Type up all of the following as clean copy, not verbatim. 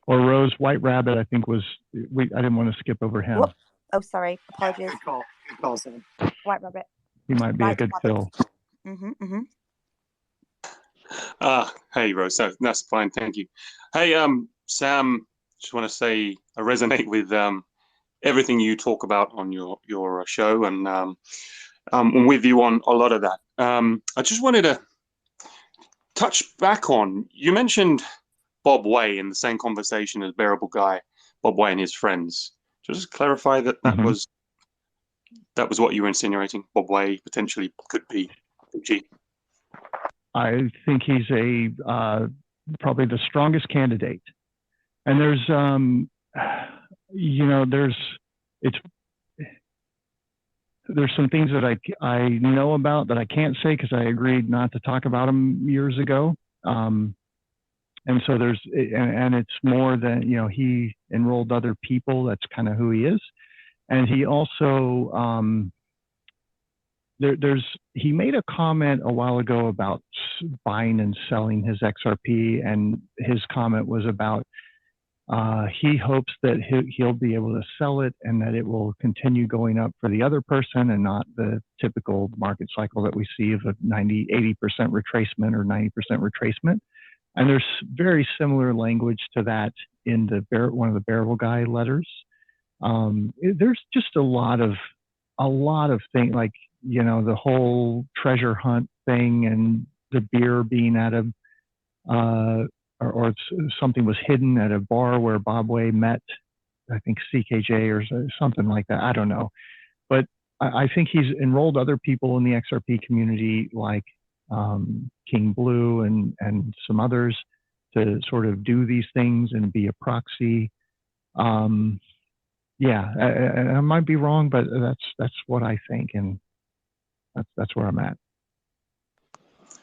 Or Rose White Rabbit, I think was. I didn't want to skip over him. Whoop. Oh, sorry. Apologies. Yeah, good call. Good call, Sam. White Rabbit. He might be a good fill. Hey, Rose. That's fine. Thank you. Hey, Sam. Just want to say I resonate with everything you talk about on your show, and I'm with you on a lot of that. I just wanted to touch back on, you mentioned Bob Way in the same conversation as Bearable Guy, Bob Way and his friends. Just clarify that was what you were insinuating. Bob Way potentially could be G. I think he's probably the strongest candidate. And there's there's some things that I know about that I can't say because I agreed not to talk about them years ago. And so and it's more than, he enrolled other people. That's kind of who he is. And he also, he made a comment a while ago about buying and selling his XRP. And his comment was about, he hopes that he'll be able to sell it and that it will continue going up for the other person and not the typical market cycle that we see of a 80% retracement or 90% retracement. And there's very similar language to that in one of the Bearable Guy letters. There's just a lot of things, like, the whole treasure hunt thing and the beer being out of, or something was hidden at a bar where Bob Way met, I think, CKJ or something like that. I don't know. But I think he's enrolled other people in the XRP community, like King Blue and some others, to sort of do these things and be a proxy. Yeah, I might be wrong, but that's what I think, and that's where I'm at.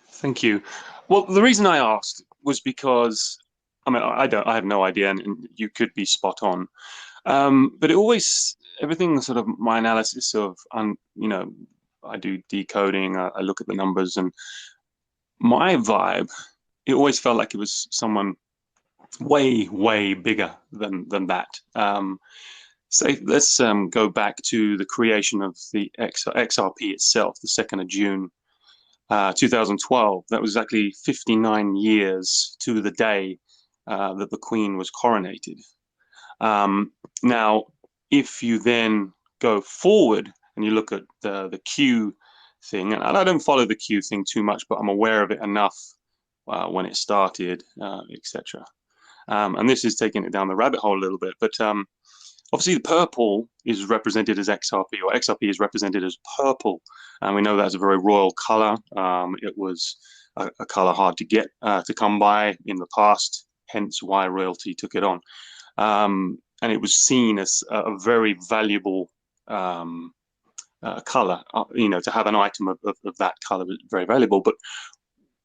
Thank you. Well, the reason I asked was because, I mean, I have no idea, and you could be spot on. But everything sort of my analysis of, I do decoding, I look at the numbers, and my vibe, it always felt like it was someone way, way bigger than that. So let's go back to the creation of the XRP itself, the 2nd of June, 2012. That was exactly 59 years to the day that the Queen was coronated. Now, if you then go forward and you look at the Q thing, and I don't follow the Q thing too much, but I'm aware of it enough when it started, etc. And this is taking it down the rabbit hole a little bit, but obviously the purple is represented as XRP, or XRP is represented as purple, and we know that's a very royal color. It was a color hard to get to come by in the past, hence why royalty took it on. And it was seen as a very valuable color. To have an item of that color was very valuable. But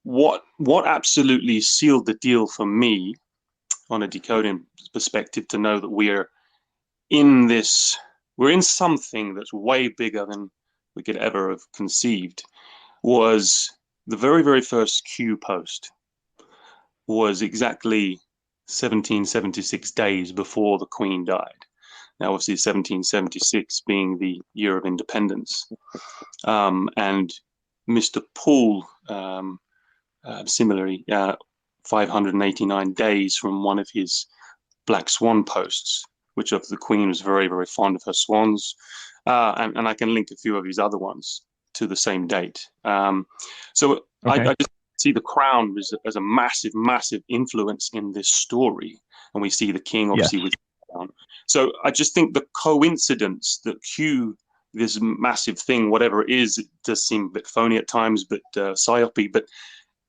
what absolutely sealed the deal for me, on a decoding perspective, to know that we're in something that's way bigger than we could ever have conceived, was the very, very first Q post was exactly 1776 days before the Queen died. Now, obviously, 1776 being the year of independence. And Mr. Poole, similarly, 589 days from one of his Black Swan posts, which of the Queen was very, very fond of her swans. And I can link a few of his other ones to the same date. So okay. I just see the crown as a massive, massive influence in this story. And we see the king, obviously, with the crown. So I just think the coincidence that Q, this massive thing, whatever it is, it does seem a bit phony at times, but psyopy, but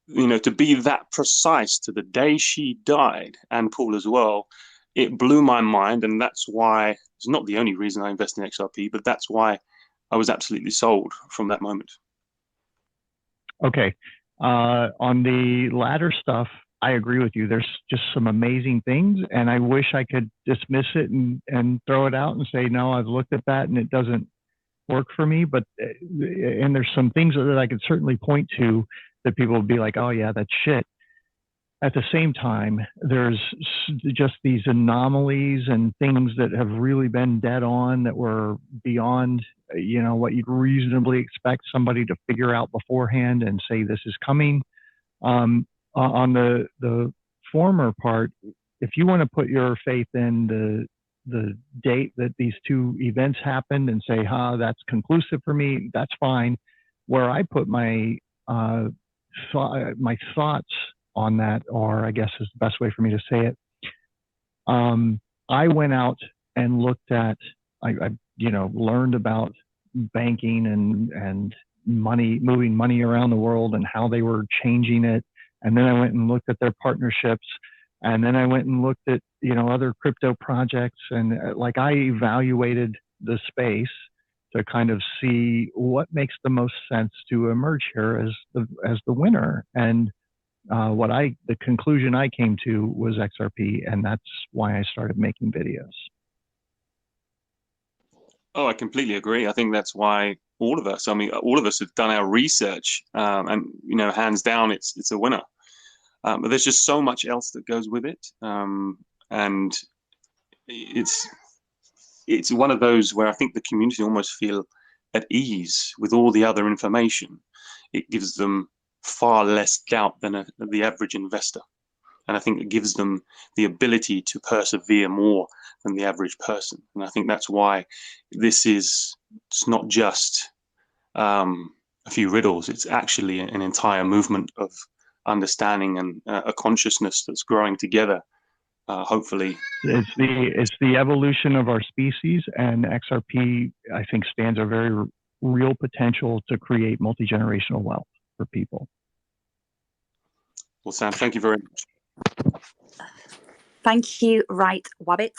to be that precise to the day she died, and Paul as well, it blew my mind. And that's why, it's not the only reason I invest in XRP, but that's why I was absolutely sold from that moment. Okay. On the latter stuff, I agree with you. There's just some amazing things, and I wish I could dismiss it and throw it out and say, no, I've looked at that and it doesn't work for me. But, and there's some things that I could certainly point to that people will be like, oh yeah, that's shit. at the same time, there's just these anomalies and things that have really been dead on that were beyond, you know, what you'd reasonably expect somebody to figure out beforehand and say this is coming. On the former part, if you want to put your faith in the date that these two events happened and say, that's conclusive for me, that's fine. Where I put my my thoughts on that, or I guess is the best way for me to say it. I went out and looked at, I learned about banking and money, moving money around the world and how they were changing it. And then I went and looked at their partnerships. And then I went and looked at, other crypto projects. And I evaluated the space to kind of see what makes the most sense to emerge here as the winner. And the conclusion I came to was XRP, and that's why I started making videos. Oh, I completely agree. I think that's why all of us have done our research, and hands down, it's a winner. But there's just so much else that goes with it, and it's one of those where I think the community almost feel at ease with all the other information. It gives them far less doubt than the average investor, and I think it gives them the ability to persevere more than the average person. And I think that's why it's not just a few riddles. It's actually an entire movement of understanding and a consciousness that's growing together. Hopefully, it's the evolution of our species, and XRP, I think, stands a very real potential to create multi-generational wealth for people. Well, Sam, thank you very much. Thank you, Right Wabbit.